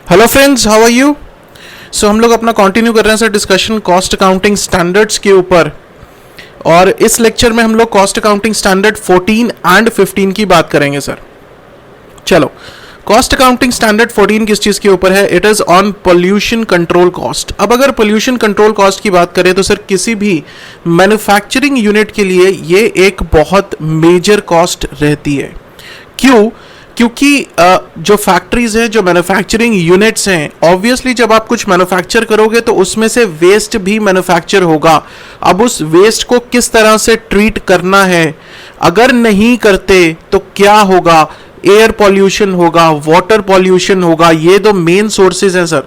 Hello friends, how are you. So हम लोग अपना कंटिन्यू कर रहे हैं sir discussion cost accounting standards के ऊपर। और इस लेक्चर में हम लोग कॉस्ट अकाउंटिंग स्टैंडर्ड 14 एंड 15 की बात करेंगे सर। चलो, कॉस्ट अकाउंटिंग स्टैंडर्ड 14 किस चीज के ऊपर है? It is on pollution control cost. अब अगर पोल्यूशन कंट्रोल कॉस्ट की बात करें तो सर किसी भी मैन्युफैक्चरिंग यूनिट के लिए ये एक बहुत मेजर कॉस्ट रहती है। क्यों? क्योंकि जो फैक्ट्रीज हैं, जो मैन्युफैक्चरिंग यूनिट्स हैं, ऑब्वियसली जब आप कुछ मैन्युफैक्चर करोगे तो उसमें से वेस्ट भी मैन्युफैक्चर होगा। अब उस वेस्ट को किस तरह से ट्रीट करना है, अगर नहीं करते तो क्या होगा? एयर पॉल्यूशन होगा, वाटर पॉल्यूशन होगा। ये दो मेन सोर्सेज हैं सर,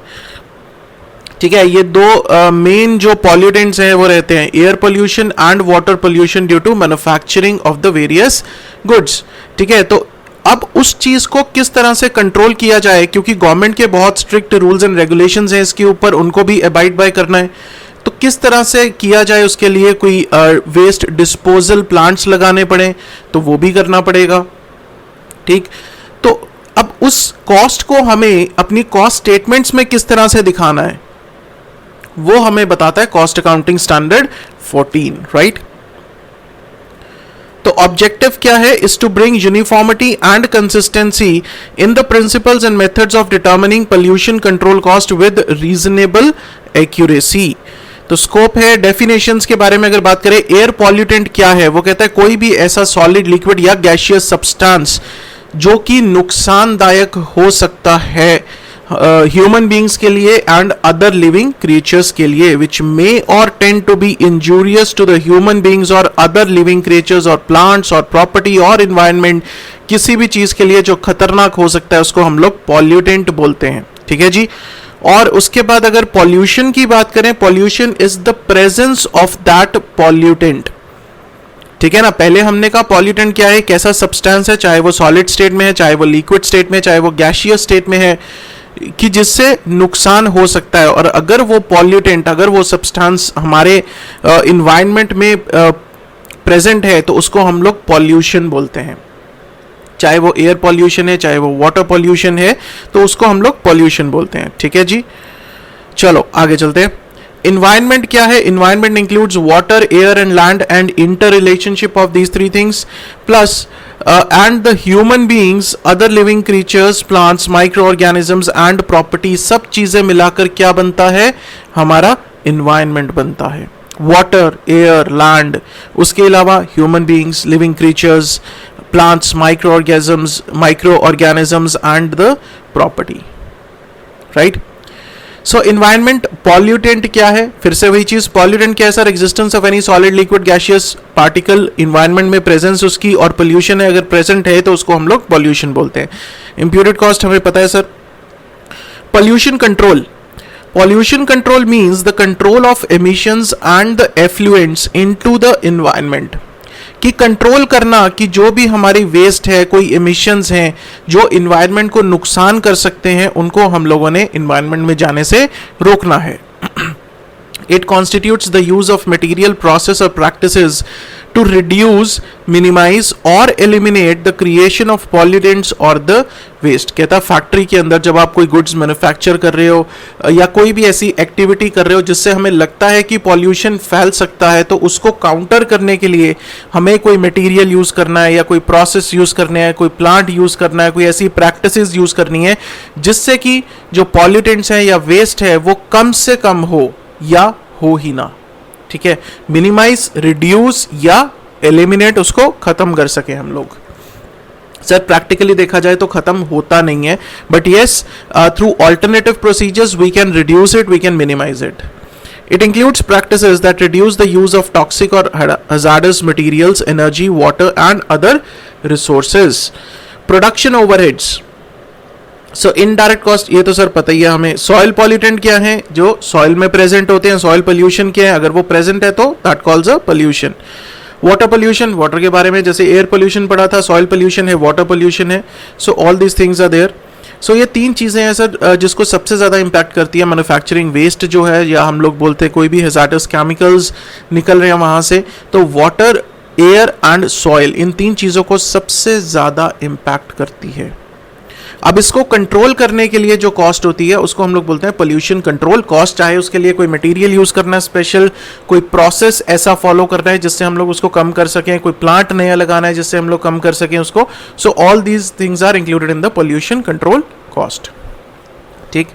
ठीक है। ये दो मेन जो पॉल्यूटेंट्स हैं वो रहते हैं, air pollution and water pollution due to manufacturing of the various goods, ठीक है। तो अब उस चीज को किस तरह से कंट्रोल किया जाए, क्योंकि गवर्नमेंट के बहुत स्ट्रिक्ट रूल्स एंड रेगुलेशंस हैं इसके ऊपर, उनको भी अबाइड बाय करना है। तो किस तरह से किया जाए, उसके लिए कोई वेस्ट डिस्पोजल प्लांट्स लगाने पड़े तो वो भी करना पड़ेगा, ठीक। तो अब उस कॉस्ट को हमें अपनी कॉस्ट स्टेटमेंट्स में किस तरह से दिखाना है वो हमें बताता है कॉस्ट अकाउंटिंग स्टैंडर्ड 14, राइट। तो ऑब्जेक्टिव क्या है? Is to bring uniformity and consistency in the principles and methods of determining pollution control cost with reasonable accuracy. तो स्कोप है। डेफिनेशंस के बारे में अगर बात करें, एयर पॉल्यूटेंट क्या है? वो कहता है कोई भी ऐसा सॉलिड, लिक्विड या गैसियस सब्सटेंस जो कि नुकसानदायक हो सकता है ह्यूमन बींग्स के लिए एंड अदर लिविंग क्रिएचर्स के लिए, विच मे और tend to be injurious to the human beings और अदर लिविंग क्रिएचर्स और प्लांट्स और प्रॉपर्टी और इन्वायरमेंट। किसी भी चीज के लिए जो खतरनाक हो सकता है उसको हम लोग पॉल्यूटेंट बोलते हैं, ठीक है जी। और उसके बाद अगर पॉल्यूशन की बात करें, pollution is the presence of that pollutant, ठीक है ना। पहले हमने कहा पॉल्यूटेंट क्या है, कैसा सब्सटेंस है, चाहे वो सॉलिड स्टेट में है, चाहे वो लिक्विड स्टेट में, चाहे वो गैसियस स्टेट में है, कि जिससे नुकसान हो सकता है। और अगर वो पॉल्यूटेंट, अगर वो सब्सटेंस हमारे इन्वायरमेंट में प्रेजेंट है तो उसको हम लोग पॉल्यूशन बोलते हैं। चाहे वो एयर पॉल्यूशन है, चाहे वो वाटर पॉल्यूशन है, तो उसको हम लोग पॉल्यूशन बोलते हैं, ठीक है जी। चलो आगे चलते हैं। Environment क्या है? Environment includes water, air and land and interrelationship of these three things plus and the human beings, other living creatures, plants, microorganisms and property, सब चीजें मिलाकर क्या बनता है? हमारा environment बनता है। Water, air, land, उसके अलावा human beings, living creatures, plants, microorganisms and the property, right? So environment pollutant क्या है? फिर से वही चीज, पॉल्यूटेंट क्या है sir? Existence of any solid, liquid, gaseous particle, environment में प्रेजेंस उसकी, और पोल्यूशन है अगर प्रेजेंट है तो उसको हम लोग पॉल्यूशन बोलते हैं। इम्प्यूटेड कॉस्ट हमें पता है sir. Pollution control, pollution control means the control of emissions and the effluents into the environment, कि कंट्रोल करना कि जो भी हमारी वेस्ट है, कोई इमिशंस हैं जो इन्वायरमेंट को नुकसान कर सकते हैं, उनको हम लोगों ने इन्वायरमेंट में जाने से रोकना है। It constitutes the use of material, process or practices to reduce, minimize or eliminate the creation of pollutants or the waste। कहता फैक्ट्री के अंदर जब आप कोई गुड्स मैन्युफैक्चर कर रहे हो या कोई भी ऐसी एक्टिविटी कर रहे हो जिससे हमें लगता है कि पॉल्यूशन फैल सकता है, तो उसको काउंटर करने के लिए हमें कोई मटेरियल यूज करना है या कोई प्रोसेस यूज करना है, कोई प्लांट यूज करना है, कोई ऐसी प्रैक्टिसेस यूज करनी है जिससे कि जो पॉल्यूटेंट्स हैं या वेस्ट है वो कम से कम हो या हो ही ना, ठीक है। मिनिमाइज, रिड्यूस या एलिमिनेट, उसको खत्म कर सके हम लोग। सर प्रैक्टिकली देखा जाए तो खत्म होता नहीं है, but yes through alternative procedures we can reduce it, we can minimise it. It includes practices that reduce the use of toxic or hazardous materials, energy, water and other resources. Production overheads, so indirect cost ये तो sir पता ही है हमें। Soil pollutant क्या है? जो soil में present होते हैं। सॉइल पोल्यूशन क्या है? अगर वो प्रेजेंट है तो that calls a pollution. Water pollution, water के बारे में जैसे एयर पोल्यूशन पढ़ा था, सॉइल पोल्यूशन है, वाटर पोल्यूशन है। So all these things are there. So ये तीन चीज़ें हैं सर जिसको सबसे ज़्यादा इम्पैक्ट करती है मैन्युफैक्चरिंग वेस्ट जो है, या हम लोग बोलते हैं कोई भी हैजार्डस केमिकल्स निकल रहे हैं वहाँ से, तो वाटर, एयर एंड सॉइल, इन तीन चीज़ों को सबसे ज़्यादा इम्पैक्ट करती है। अब इसको कंट्रोल करने के लिए जो कॉस्ट होती है उसको हम लोग बोलते हैं पोल्यूशन कंट्रोल कॉस्ट, चाहे उसके लिए कोई मटेरियल यूज करना है स्पेशल, कोई प्रोसेस ऐसा फॉलो करना है जिससे हम लोग उसको कम कर सकें, कोई प्लांट नया लगाना है जिससे हम लोग कम कर सकें उसको. So all these things are included in the pollution control cost. ठीक,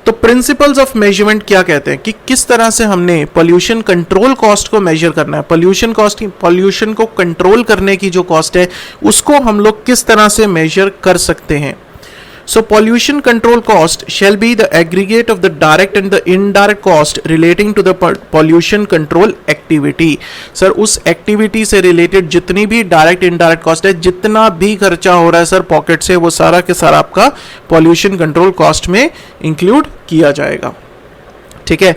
तो प्रिंसिपल्स ऑफ मेजरमेंट क्या कहते हैं कि किस तरह से हमने पोल्यूशन कंट्रोल कॉस्ट को मेजर करना है. पोल्यूशन कॉस्ट, पोल्यूशन को कंट्रोल करने की जो कॉस्ट है उसको हम लोग किस तरह से मेजर कर सकते हैं. So pollution control cost shall be the aggregate of the direct and the indirect cost relating to the pollution control activity. Sir उस एक्टिविटी से रिलेटेड जितनी भी डायरेक्ट इनडायरेक्ट कॉस्ट है, जितना भी खर्चा हो रहा है सर पॉकेट से, वो सारा के सारा आपका पॉल्यूशन कंट्रोल कॉस्ट में इंक्लूड किया जाएगा. ठीक है.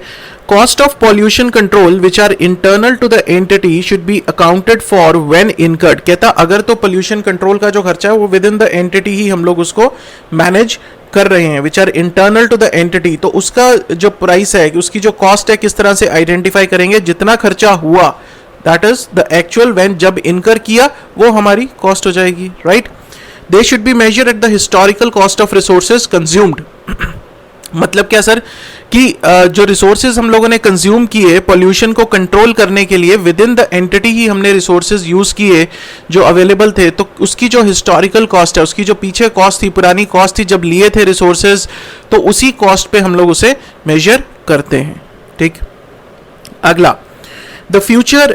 Cost of pollution control which are internal to the entity should be accounted for when incurred. कहता अगर तो pollution control का जो खर्चा है वो within the entity ही हम लोग उसको manage कर रहे हैं, which are internal to the entity, तो उसका जो प्राइस है, उसकी जो कॉस्ट है, किस तरह से आइडेंटिफाई करेंगे. जितना खर्चा हुआ that is the actual when जब incur किया वो हमारी कॉस्ट हो जाएगी. Right. They should be measured at the historical cost of resources consumed. मतलब क्या सर कि जो रिसोर्सेज हम लोगों ने कंज्यूम किए पोल्यूशन को कंट्रोल करने के लिए, विद इन द एंटिटी ही हमने रिसोर्सेज यूज किए जो अवेलेबल थे, तो उसकी जो हिस्टोरिकल कॉस्ट है, उसकी जो पीछे कॉस्ट थी, पुरानी कॉस्ट थी जब लिए थे रिसोर्सेज, तो उसी कॉस्ट पे हम लोग उसे मेजर करते हैं. ठीक. अगला, the future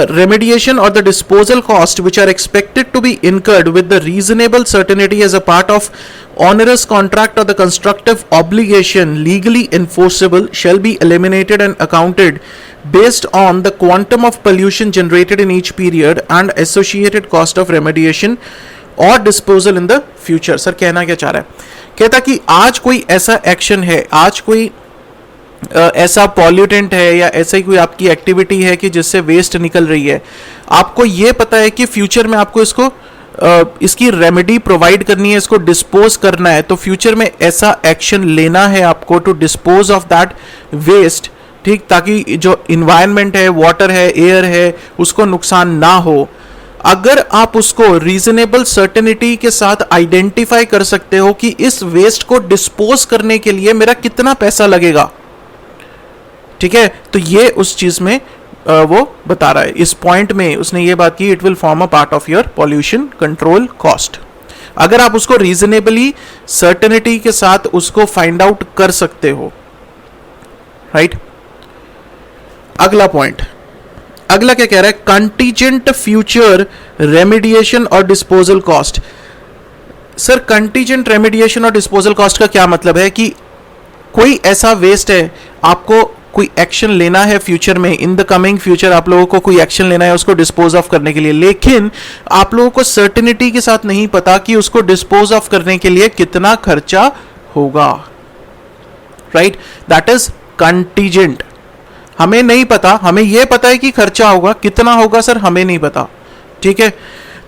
remediation or the disposal cost which are expected to be incurred with the reasonable certainty as a part of onerous contract or the constructive obligation legally enforceable shall be eliminated and accounted based on the quantum of pollution generated in each period and associated cost of remediation or disposal in the future. Sir कहना क्या चाह रहा है. कहता कि आज कोई ऐसा एक्शन है, आज कोई ऐसा पॉल्यूटेंट है या ऐसा ही कोई आपकी एक्टिविटी है कि जिससे वेस्ट निकल रही है, आपको ये पता है कि फ्यूचर में आपको इसको इसकी रेमेडी प्रोवाइड करनी है, इसको डिस्पोज करना है, तो फ्यूचर में ऐसा एक्शन लेना है आपको to dispose of that waste. ठीक, ताकि जो इन्वायरमेंट है, वाटर है, एयर है, उसको नुकसान ना हो. अगर आप उसको रीजनेबल सर्टेनिटी के साथ आइडेंटिफाई कर सकते हो कि इस वेस्ट को डिस्पोज करने के लिए मेरा कितना पैसा लगेगा, ठीक है, तो ये उस चीज में वो बता रहा है. इस पॉइंट में उसने ये बात की, it will form a part of your pollution control cost. अगर आप उसको रीजनेबली सर्टेनिटी के साथ उसको फाइंड आउट कर सकते हो. राइट. अगला पॉइंट, अगला क्या कह रहा है, कंटीजेंट फ्यूचर रेमेडिएशन और disposal cost. Sir contingent remediation और डिस्पोजल कॉस्ट का क्या मतलब है कि कोई ऐसा वेस्ट है, आपको कोई एक्शन लेना है फ्यूचर में, इन द कमिंग फ्यूचर आप लोगों को कोई एक्शन लेना है उसको डिस्पोज ऑफ करने के लिए, लेकिन आप लोगों को सर्टेनिटी के साथ नहीं पता कि उसको डिस्पोज ऑफ करने के लिए कितना खर्चा होगा. राइट. That is contingent. हमें नहीं पता, हमें यह पता है कि खर्चा होगा, कितना होगा सर हमें नहीं पता. ठीक है.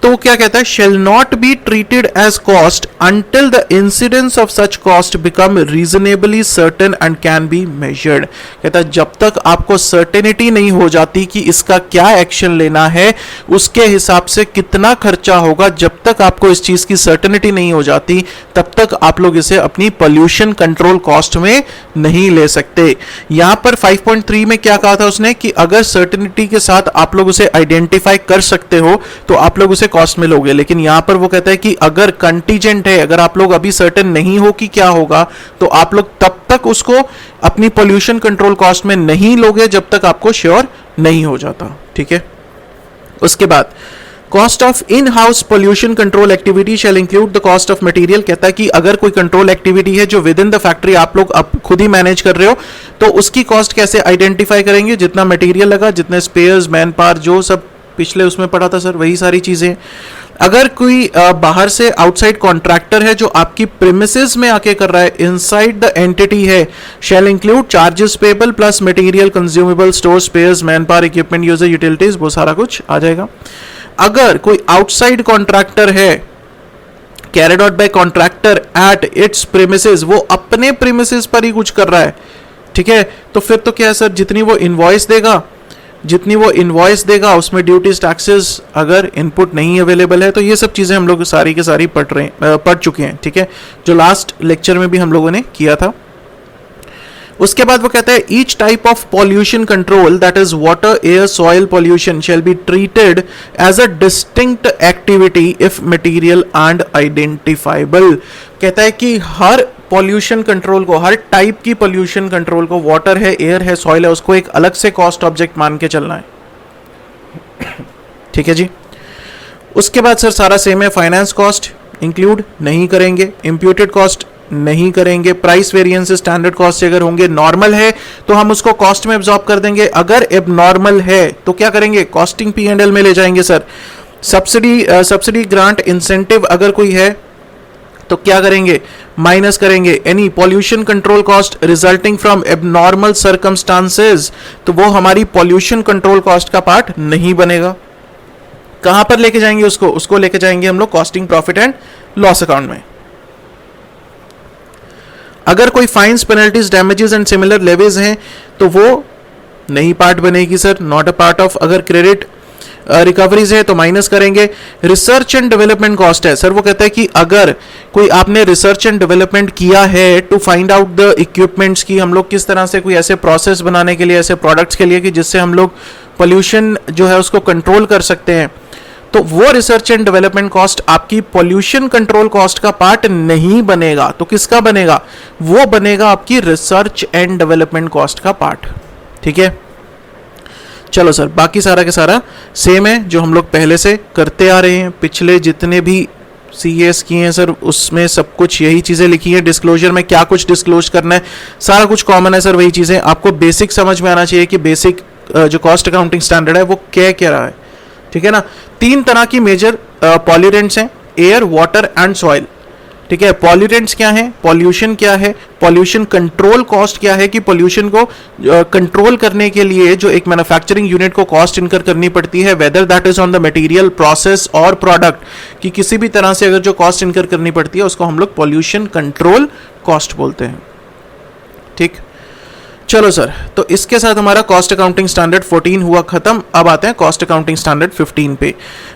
तो क्या कहता है, shall not be treated as cost until the incidence of such cost become reasonably certain and can be measured. कहता है जब तक आपको सर्टेनिटी नहीं हो जाती कि इसका क्या एक्शन लेना है, उसके हिसाब से कितना खर्चा होगा, जब तक आपको इस चीज की सर्टेनिटी नहीं हो जाती तब तक आप लोग इसे अपनी पोल्यूशन कंट्रोल कॉस्ट में नहीं ले सकते. यहां पर 5.3 में क्या कहा था उसने कि अगर सर्टेनिटी के साथ आप लोग उसे आइडेंटिफाई कर सकते हो तो आप लोग उसे कॉस्ट में लोगे, लेकिन यहां पर वो कहता है कि अगर कंटीजेंट है, अगर आप लोग अभी सर्टेन नहीं हो कि क्या होगा, तो आप लोग तब तक उसको अपनी पोल्यूशन कंट्रोल कॉस्ट में नहीं लोगे जब तक आपको श्योर नहीं हो जाता. ठीक है. उसके बाद cost of in house pollution control activity shall include the cost of material. कहता है कि अगर कोई कंट्रोल एक्टिविटी है जो विद इन द फैक्ट्री आप लोग अब खुद ही मैनेज कर रहे हो, तो उसकी कॉस्ट कैसे आइडेंटिफाई करेंगे, जितना मटेरियल लगा, जितने स्पेयर्स, मैन पावर, जो सब पिछले उसमें पढ़ा था सर, वही सारी चीजें. अगर कोई बाहर से आउटसाइड कॉन्ट्रैक्टर है जो आपकी प्रीमिसेस में आके कर रहा है, इनसाइड द एंटिटी है, shall include charges payable plus material consumable, store, spares, man power, equipment, user, utilities, वो सारा कुछ आ जाएगा. अगर कोई आउटसाइड कॉन्ट्रैक्टर है, carried out by contractor at its premises, वो अपने प्रीमिसेस पर ही कुछ कर रहा है, ठीक है, तो फिर तो क्या है सर, जितनी वो इनवॉइस देगा, जितनी वो इनवॉइस देगा उसमें ड्यूटीज टैक्सेस अगर इनपुट नहीं अवेलेबल है, तो ये सब चीज़ें हम लोग सारी की सारी पढ़ चुके हैं, ठीक है, जो लास्ट लेक्चर में भी हम लोगों ने किया था। उसके बाद वो कहता है each type of pollution control that is water air soil pollution shall be treated as a distinct activity if material and identifiable. कहता है कि हर पॉल्यूशन कंट्रोल को, हर टाइप की पॉल्यूशन कंट्रोल को, वाटर है, एयर है, सॉइल है, उसको एक अलग से कॉस्ट ऑब्जेक्ट मान के चलना है, ठीक है जी। उसके बाद सर सारा सेम है, फाइनेंस कॉस्ट इंक्लूड नहीं करेंगे, इंप्यूटेड कॉस्ट नहीं करेंगे, प्राइस वेरिएंस स्टैंडर्ड कॉस्ट अगर होंगे, नॉर्मल है तो हम उसको कॉस्ट में एब्जॉर्ब कर देंगे, अगर एबनॉर्मल है तो क्या करेंगे, कॉस्टिंग P&L में ले जाएंगे सर। सब्सिडी ग्रांट इंसेंटिव अगर कोई है तो क्या करेंगे, माइनस करेंगे। Any pollution control cost resulting from abnormal circumstances, तो वो हमारी पॉल्यूशन कंट्रोल कॉस्ट का पार्ट नहीं बनेगा। कहां पर लेके जाएंगे उसको लेके जाएंगे हम लोग costing profit and loss account में। अगर कोई fines, penalties, damages and similar levies हैं तो वो नहीं पार्ट बनेगी sir, not a part of. अगर क्रेडिट रिकवरीज है तो माइनस करेंगे। रिसर्च एंड डेवलपमेंट कॉस्ट है सर, वो कहता है कि अगर कोई आपने रिसर्च एंड डेवलपमेंट किया है to find out the equipments की हम लोग किस तरह से कोई ऐसे प्रोसेस बनाने के लिए, ऐसे प्रोडक्ट्स के लिए कि जिससे हम लोग पोल्यूशन जो है उसको कंट्रोल कर सकते हैं, तो वो रिसर्च एंड डेवलपमेंट कॉस्ट आपकी पोल्यूशन कंट्रोल कॉस्ट का पार्ट नहीं बनेगा। तो किसका बनेगा, वो बनेगा आपकी रिसर्च एंड डेवलपमेंट कॉस्ट का पार्ट, ठीक है। चलो सर, बाकी सारा के सारा सेम है जो हम लोग पहले से करते आ रहे हैं, पिछले जितने भी CAS किए हैं सर उसमें सब कुछ यही चीजें लिखी है। डिस्क्लोजर में क्या कुछ डिस्क्लोज करना है, सारा कुछ कॉमन है सर, वही चीजें। आपको बेसिक समझ में आना चाहिए कि बेसिक जो कॉस्ट अकाउंटिंग स्टैंडर्ड है वो क्या रहा है, ठीक है ना। 3 तरह की मेजर पॉल्यूटेंट्स हैं, एयर, वाटर एंड सॉइल, ठीक है। पॉल्यूटेंट्स क्या है, पॉल्यूशन क्या है, पॉल्यूशन कंट्रोल कॉस्ट क्या है कि पॉल्यूशन को कंट्रोल करने के लिए जो एक मैन्युफैक्चरिंग यूनिट को कॉस्ट इनकर करनी पड़ती है, whether that is on the material, process और प्रोडक्ट, कि किसी भी तरह से अगर जो कॉस्ट इनकर करनी पड़ती है उसको हम लोग पॉल्यूशन कंट्रोल कॉस्ट बोलते हैं, ठीक। चलो सर, तो इसके साथ हमारा कॉस्ट अकाउंटिंग स्टैंडर्ड 14 हुआ खत्म। अब आते हैं कॉस्ट अकाउंटिंग स्टैंडर्ड 15 पे।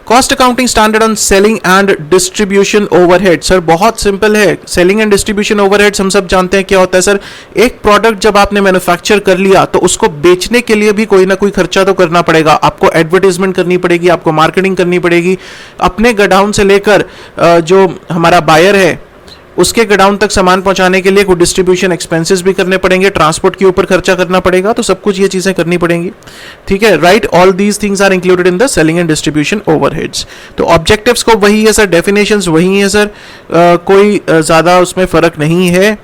Cost accounting standard on selling and distribution overhead. Sir बहुत सिंपल है, सेलिंग एंड डिस्ट्रीब्यूशन ओवरहेड्स हम सब जानते हैं क्या होता है सर। एक प्रोडक्ट जब आपने मैन्युफैक्चर कर लिया तो उसको बेचने के लिए भी कोई ना कोई खर्चा तो करना पड़ेगा। आपको एडवर्टीजमेंट करनी पड़ेगी, आपको मार्केटिंग करनी पड़ेगी, अपने गोडाउन से लेकर जो हमारा बायर है उसके गोडाउन तक सामान पहुंचाने के लिए कोई डिस्ट्रीब्यूशन एक्सपेंसेस भी करने पड़ेंगे, ट्रांसपोर्ट के ऊपर खर्चा करना पड़ेगा, तो सब कुछ ये चीजें करनी पड़ेंगी, ठीक है, right. All these things are included in the selling and distribution overheads. तो ऑब्जेक्टिव्स को वही है सर, डेफिनेशंस वही है सर, कोई ज्यादा उसमें फर्क नहीं है।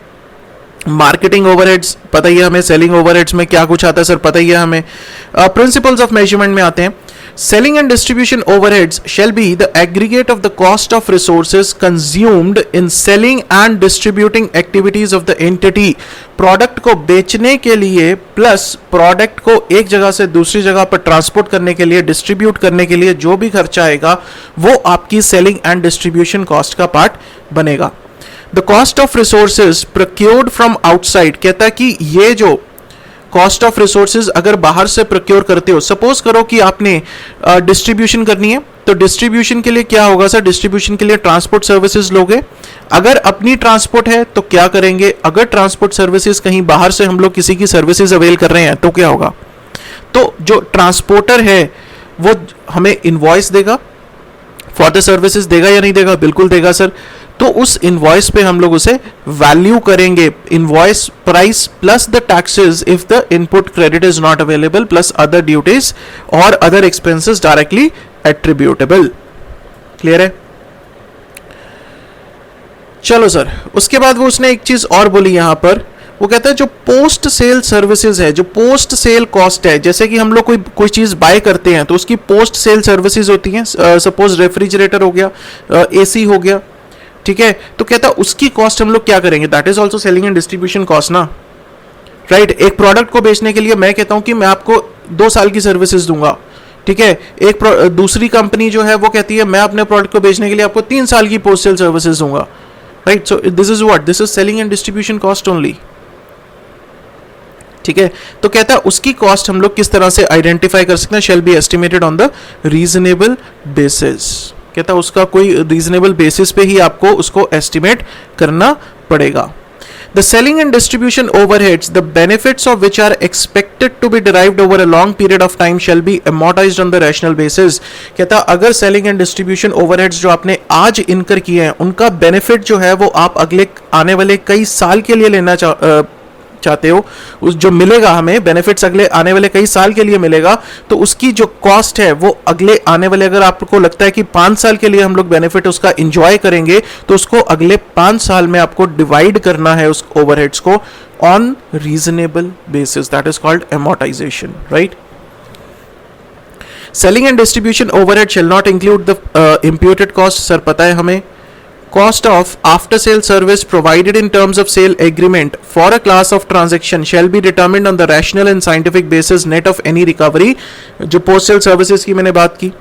मार्केटिंग ओवरहेड्स पता ही है हमें, सेलिंग ओवरहेड्स में क्या कुछ आता है सर पता ही है हमें। प्रिंसिपल्स ऑफ मेजरमेंट में आते हैं। Selling and distribution overheads shall be the aggregate of the cost of resources consumed in selling and distributing activities of the entity. Product को बेचने के लिए प्लस प्रोडक्ट को एक जगह से दूसरी जगह पर ट्रांसपोर्ट करने के लिए, डिस्ट्रीब्यूट करने के लिए जो भी खर्चा आएगा वो आपकी सेलिंग एंड डिस्ट्रीब्यूशन कॉस्ट का पार्ट बनेगा। The cost of resources procured from outside, कहता है कि ये जो कॉस्ट ऑफ रिसोर्सेज अगर बाहर से प्रोक्योर करते हो, सपोज करो कि आपने डिस्ट्रीब्यूशन करनी है, तो डिस्ट्रीब्यूशन के लिए क्या होगा सर, डिस्ट्रीब्यूशन के लिए ट्रांसपोर्ट सर्विसेज लोगे। अगर अपनी ट्रांसपोर्ट है तो क्या करेंगे, अगर ट्रांसपोर्ट सर्विसेज कहीं बाहर से हम लोग किसी की सर्विसेज अवेल कर रहे हैं तो क्या होगा, तो जो ट्रांसपोर्टर है वो हमें इनवॉइस देगा फॉर द सर्विसेज, देगा या नहीं देगा, बिल्कुल देगा सर। तो उस इनवॉइस पे हम लोग उसे वैल्यू करेंगे, invoice price plus the taxes if the input credit is not available plus other duties और other expenses directly attributable. Clear है। चलो सर, उसके बाद वो उसने एक चीज और बोली यहां पर, वो कहता है जो पोस्ट सेल सर्विसेज है, जो पोस्ट सेल कॉस्ट है, जैसे कि हम लोग कोई चीज बाय करते हैं तो उसकी पोस्ट सेल सर्विसेज होती हैं, सपोज रेफ्रिजरेटर हो गया, एसी हो गया, ठीक है, तो कहता है उसकी कॉस्ट हम लोग क्या करेंगे, that is also selling and distribution cost ना, राइट। एक प्रोडक्ट को बेचने के लिए मैं कहता हूं कि मैं आपको 2 साल की सर्विसेज दूंगा, ठीक है, एक दूसरी कंपनी जो है वो कहती है मैं अपने प्रोडक्ट को बेचने के लिए आपको 3 साल की पोस्ट सेल सर्विसेज दूंगा, right. So this is what, this is selling and distribution cost only. ठीक है, तो कहता है उसकी कॉस्ट हम लोग किस तरह से आइडेंटिफाई कर सकते हैं, shall be estimated on the reasonable basis. कहता है उसका कोई रीजनेबल बेसिस पे ही आपको उसको एस्टिमेट करना पड़ेगा। The selling and distribution overheads, the benefits of which are expected to be derived over a long period of time shall be amortized on the rational basis। कहता अगर selling and distribution overheads जो आपने आज इनकर किए हैं उनका benefit जो है वो आप अगले आने वाले कई साल के लिए लेना चाहते हो, उस जो मिलेगा हमें बेनिफिट्स अगले आने वाले कई साल के लिए मिलेगा, तो उसकी जो कॉस्ट है वो अगले आने वाले, अगर आपको लगता है कि 5 साल के लिए हम लोग बेनिफिट उसका एंजॉय करेंगे, तो उसको अगले 5 साल में आपको डिवाइड करना है उस ओवरहेड्स को on reasonable basis, that is called amortization, right. Selling and distribution overhead shall not include the imputed cost, sir पता है हमें। Cost of after sale service provided in terms of sale agreement for a class of transaction shall be determined on the rational and scientific basis net of any recovery। जो post sale services की मैंने बात की।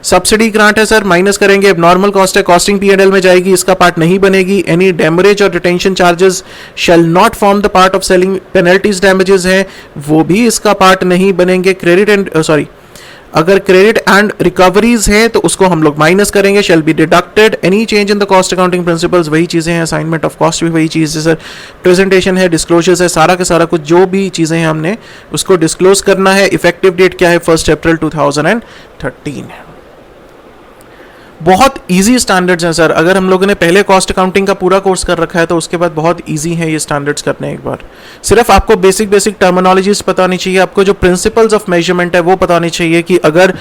Subsidy grant है sir, minus करेंगे, normal cost है, costing P&L में जाएगी, इसका पार्ट नहीं बनेगी। एनी डेमरेज और retention charges shall not form the part of selling, penalties damages हैं वो भी इसका पार्ट नहीं बनेंगे। क्रेडिट एंड अगर क्रेडिट एंड रिकवरीज हैं तो उसको हम लोग माइनस करेंगे, shall be deducted. Any change in the cost accounting principles, वही चीजें हैं, असाइनमेंट ऑफ कॉस्ट भी वही चीज है सर, प्रेजेंटेशन है, डिस्क्लोजर्स है, सारा का सारा कुछ जो भी चीजें हैं हमने उसको डिस्क्लोज करना है। इफेक्टिव डेट क्या है, 1 अप्रैल 2013। बहुत इजी स्टैंडर्ड्स हैं सर, अगर हम लोगों ने पहले कॉस्ट अकाउंटिंग का पूरा कोर्स कर रखा है तो उसके बाद बहुत इजी है ये स्टैंडर्ड्स करने। एक बार सिर्फ आपको बेसिक टर्मिनोलॉजीज पता होनी चाहिए, आपको जो प्रिंसिपल्स ऑफ मेजरमेंट है वो पता होनी चाहिए कि अगर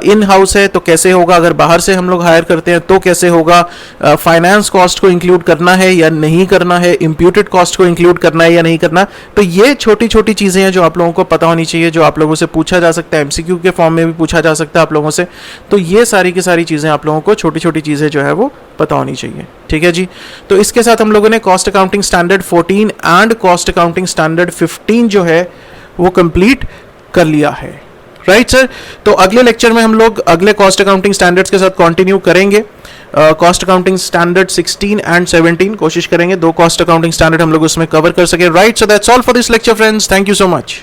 इन हाउस है तो कैसे होगा, अगर बाहर से हम लोग हायर करते हैं तो कैसे होगा, फाइनेंस कॉस्ट को इंक्लूड करना है या नहीं करना है, इम्प्यूटेड कॉस्ट को इंक्लूड करना है या नहीं करना। तो ये छोटी छोटी चीज़ें हैं जो आप लोगों को पता होनी चाहिए, जो आप लोगों से पूछा जा सकता है, एमसीक्यू के फॉर्म में भी पूछा जा सकता है आप लोगों से। तो ये सारी की सारी चीज़ें आप लोगों को छोटी छोटी चीज़ें जो है वो पता होनी चाहिए, ठीक है जी। तो इसके साथ हम लोगों ने cost accounting standard 14 and cost accounting standard 15 जो है वो कंप्लीट कर लिया है, राइट सर। तो अगले लेक्चर में हम लोग अगले कॉस्ट अकाउंटिंग स्टैंडर्ड्स के साथ कंटिन्यू करेंगे। कॉस्ट अकाउंटिंग स्टैंडर्ड 16 एंड 17 कोशिश करेंगे 2 कॉस्ट अकाउंटिंग स्टैंडर्ड हम लोग उसमें कवर कर सके, right. So that's all for this lecture friends, thank you so much.